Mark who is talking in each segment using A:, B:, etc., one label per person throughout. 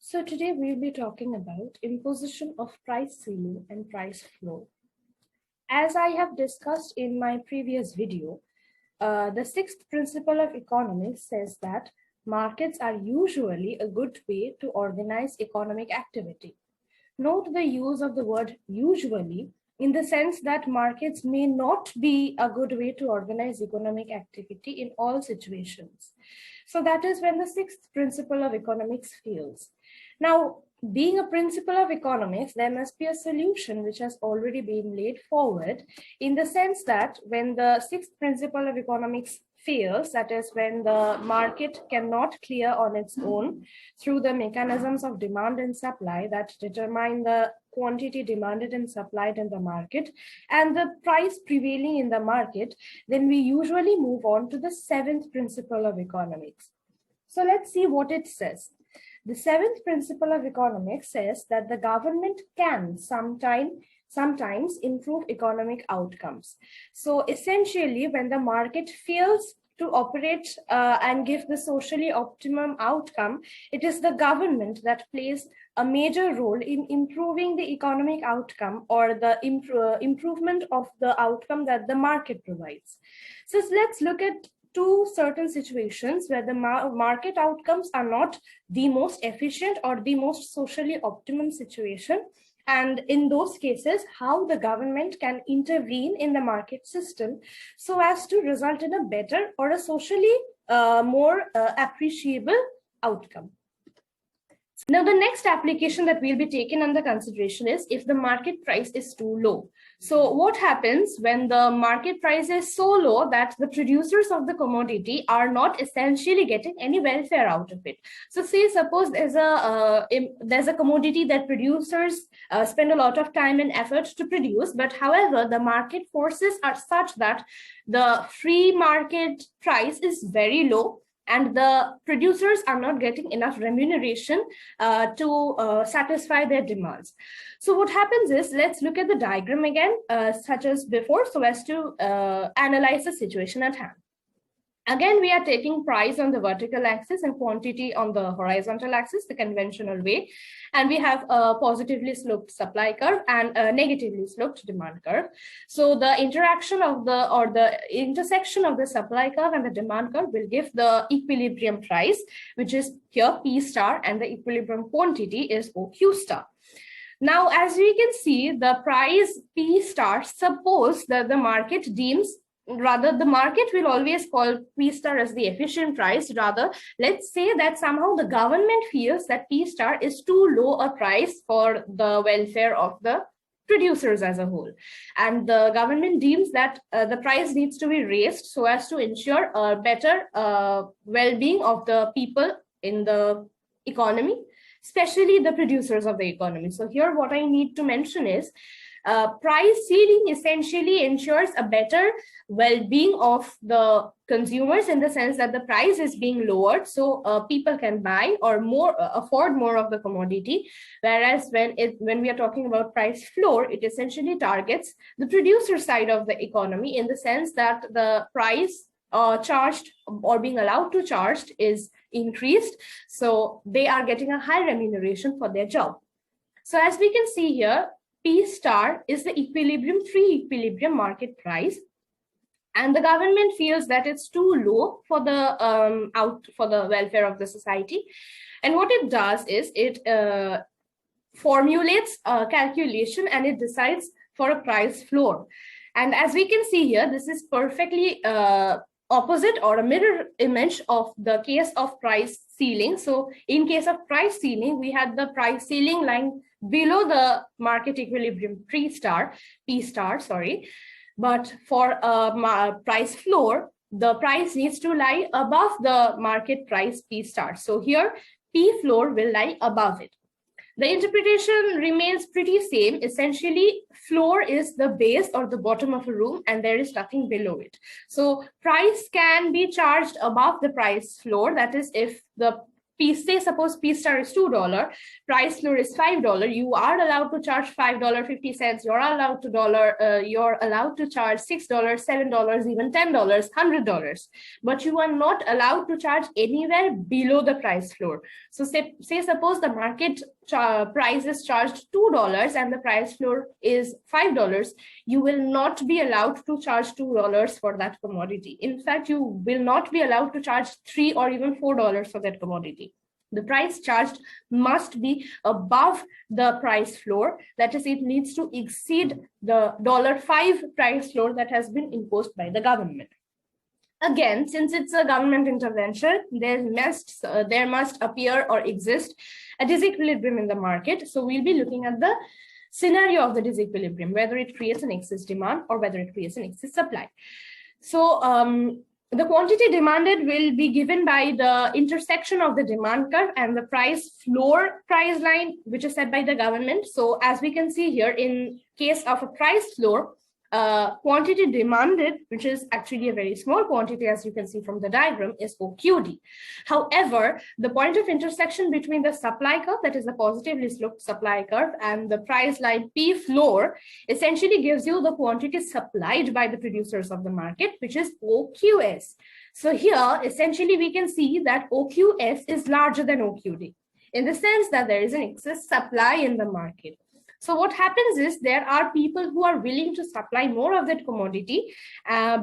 A: So today we'll be talking about imposition of price ceiling and price floor. As I have discussed in my previous video, the sixth principle of economics says that markets are usually a good way to organize economic activity. Note the use of the word usually in the sense that markets may not be a good way to organize economic activity in all situations. So that is when the sixth principle of economics fails. Now, being a principle of economics, there must be a solution which has already been laid forward in the sense that when the sixth principle of economics fails, that is when the market cannot clear on its own through the mechanisms of demand and supply that determine the quantity demanded and supplied in the market and the price prevailing in the market, then we usually move on to the seventh principle of economics. So let's see what it says. The seventh principle of economics says that the government can sometimes improve economic outcomes. So essentially, when the market fails to operate and give the socially optimum outcome, it is the government that plays a major role in improving the economic outcome or the improvement of the outcome that the market provides. So let's look at two certain situations where the market outcomes are not the most efficient or the most socially optimum situation. And in those cases, how the government can intervene in the market system so as to result in a better or a socially more appreciable outcome. Now, the next application that we'll be taking under consideration is if the market price is too low. So what happens when the market price is so low that the producers of the commodity are not essentially getting any welfare out of it? So say suppose there's a commodity that producers spend a lot of time and effort to produce, but however, the market forces are such that the free market price is very low and the producers are not getting enough remuneration to satisfy their demands. So what happens is, let's look at the diagram again, such as before, so as to analyze the situation at hand. Again, we are taking price on the vertical axis and quantity on the horizontal axis, the conventional way. And we have a positively sloped supply curve and a negatively sloped demand curve. So the interaction of the intersection of the supply curve and the demand curve will give the equilibrium price, which is here P star, and the equilibrium quantity is OQ star. Now, as we can see, the price P star, suppose that the market deems, rather the market will always call P star as the efficient price. Rather, let's say that somehow the government feels that P star is too low a price for the welfare of the producers as a whole. And the government deems that the price needs to be raised so as to ensure a better well-being of the people in the economy, especially the producers of the economy. So here what I need to mention is price ceiling essentially ensures a better well-being of the consumers in the sense that the price is being lowered so people can buy or afford more of the commodity. Whereas when we are talking about price floor, it essentially targets the producer side of the economy in the sense that the price charged or being allowed to charge is increased. So they are getting a high remuneration for their job. So as we can see here, P star is the free equilibrium market price, and the government feels that it's too low for the welfare of the society. And what it does is it formulates a calculation and it decides for a price floor. And as we can see here, this is perfectly opposite or a mirror image of the case of price ceiling. So in case of price ceiling, we had the price ceiling lying below the market equilibrium P star, but for a price floor, the price needs to lie above the market price P star. So here P floor will lie above it. The interpretation remains pretty same. Essentially, floor is the base or the bottom of a room and there is nothing below it. So price can be charged above the price floor. That is, if the say suppose P star is $2, price floor is $5, you are allowed to charge $5.50. You're allowed to charge $6, $7, even $10, $100, but you are not allowed to charge anywhere below the price floor. So say suppose the market price is charged $2 and the price floor is $5, you will not be allowed to charge $2 for that commodity. In fact, you will not be allowed to charge $3 or even $4 for that commodity. The price charged must be above the price floor. That is, it needs to exceed the $5 price floor that has been imposed by the government. Again, since it's a government intervention, there must appear or exist a disequilibrium in the market. So we'll be looking at the scenario of the disequilibrium, whether it creates an excess demand or whether it creates an excess supply. So the quantity demanded will be given by the intersection of the demand curve and the price floor price line, which is set by the government. So as we can see here, in case of a price floor, quantity demanded, which is actually a very small quantity, as you can see from the diagram, is OQD. However, the point of intersection between the supply curve, that is the positively sloped supply curve, and the price line P floor essentially gives you the quantity supplied by the producers of the market, which is OQS. So here, essentially, we can see that OQS is larger than OQD in the sense that there is an excess supply in the market. So what happens is there are people who are willing to supply more of that commodity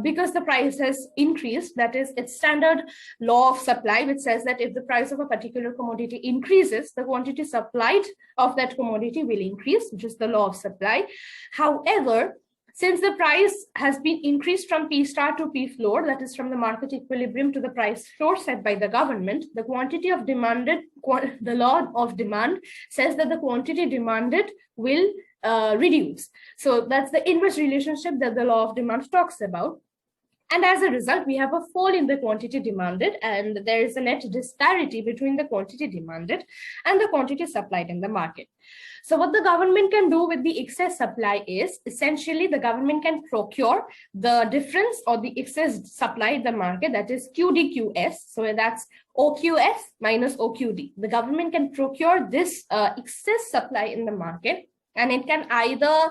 A: because the price has increased. That is, it's standard law of supply, which says that if the price of a particular commodity increases, the quantity supplied of that commodity will increase, which is the law of supply. However, since the price has been increased from P star to P floor, that is from the market equilibrium to the price floor set by the government, the quantity of demanded, the law of demand says that the quantity demanded will reduce. So that's the inverse relationship that the law of demand talks about. And as a result, we have a fall in the quantity demanded, and there is a net disparity between the quantity demanded and the quantity supplied in the market. So what the government can do with the excess supply is, essentially, the government can procure the difference or the excess supply in the market, that is QDQS. So that's OQS minus OQD. The government can procure this excess supply in the market, and it can either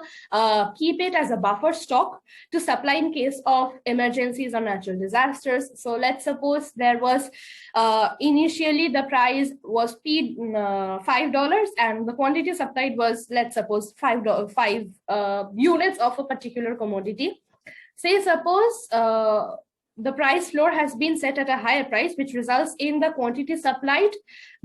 A: keep it as a buffer stock to supply in case of emergencies or natural disasters. So let's suppose there was initially the price was $5 and the quantity supplied was, let's suppose, 5 units of a particular commodity. Say suppose the price floor has been set at a higher price, which results in the quantity supplied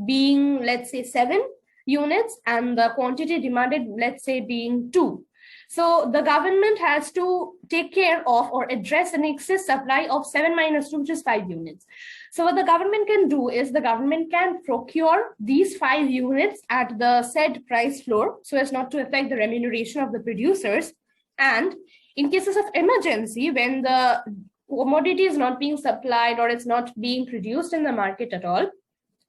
A: being, let's say, 7 units and the quantity demanded, let's say, being 2. So the government has to take care of or address an excess supply of 7 minus 2, which is 5 units. So what the government can do is the government can procure these 5 units at the said price floor so as not to affect the remuneration of the producers. And in cases of emergency, when the commodity is not being supplied or it's not being produced in the market at all,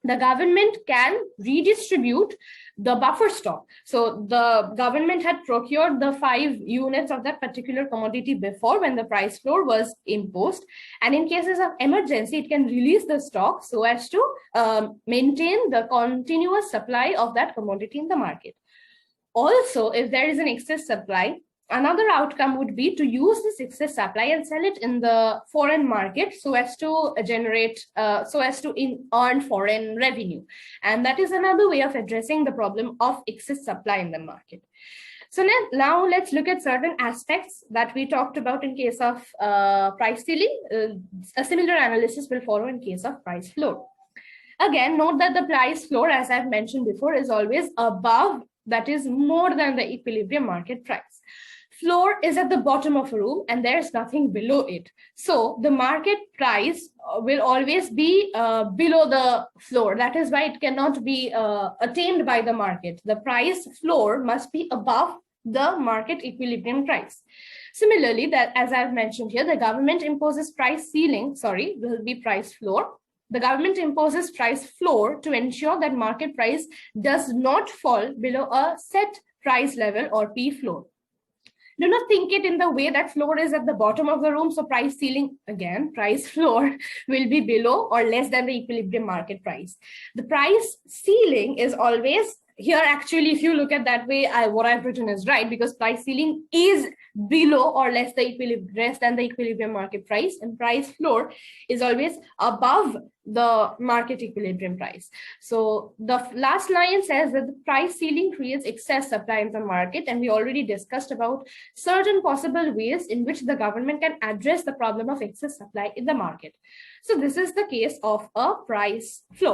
A: the government can redistribute the buffer stock. So the government had procured the 5 units of that particular commodity before when the price floor was imposed. And in cases of emergency, it can release the stock so as to maintain the continuous supply of that commodity in the market. Also, if there is an excess supply, another outcome would be to use this excess supply and sell it in the foreign market so as to generate, earn foreign revenue. And that is another way of addressing the problem of excess supply in the market. So now let's look at certain aspects that we talked about in case of price ceiling. A similar analysis will follow in case of price floor. Again, note that the price floor, as I've mentioned before, is always above, that is more than the equilibrium market price. Floor is at the bottom of a room and there's nothing below it. So the market price will always be below the floor. That is why it cannot be attained by the market. The price floor must be above the market equilibrium price. Similarly, that as I've mentioned here, the government imposes price ceiling, will be price floor. The government imposes price floor to ensure that market price does not fall below a set price level or P floor. Do not think it in the way that floor is at the bottom of the room. So price ceiling, again, price floor will be below or less than the equilibrium market price. The price ceiling is always here. Actually, if you look at that way, what I've written is right, because price ceiling is below or less than the equilibrium market price, and price floor is always above the market equilibrium price. So the last line says that the price ceiling creates excess supply in the market, and we already discussed about certain possible ways in which the government can address the problem of excess supply in the market. So this is the case of a price floor.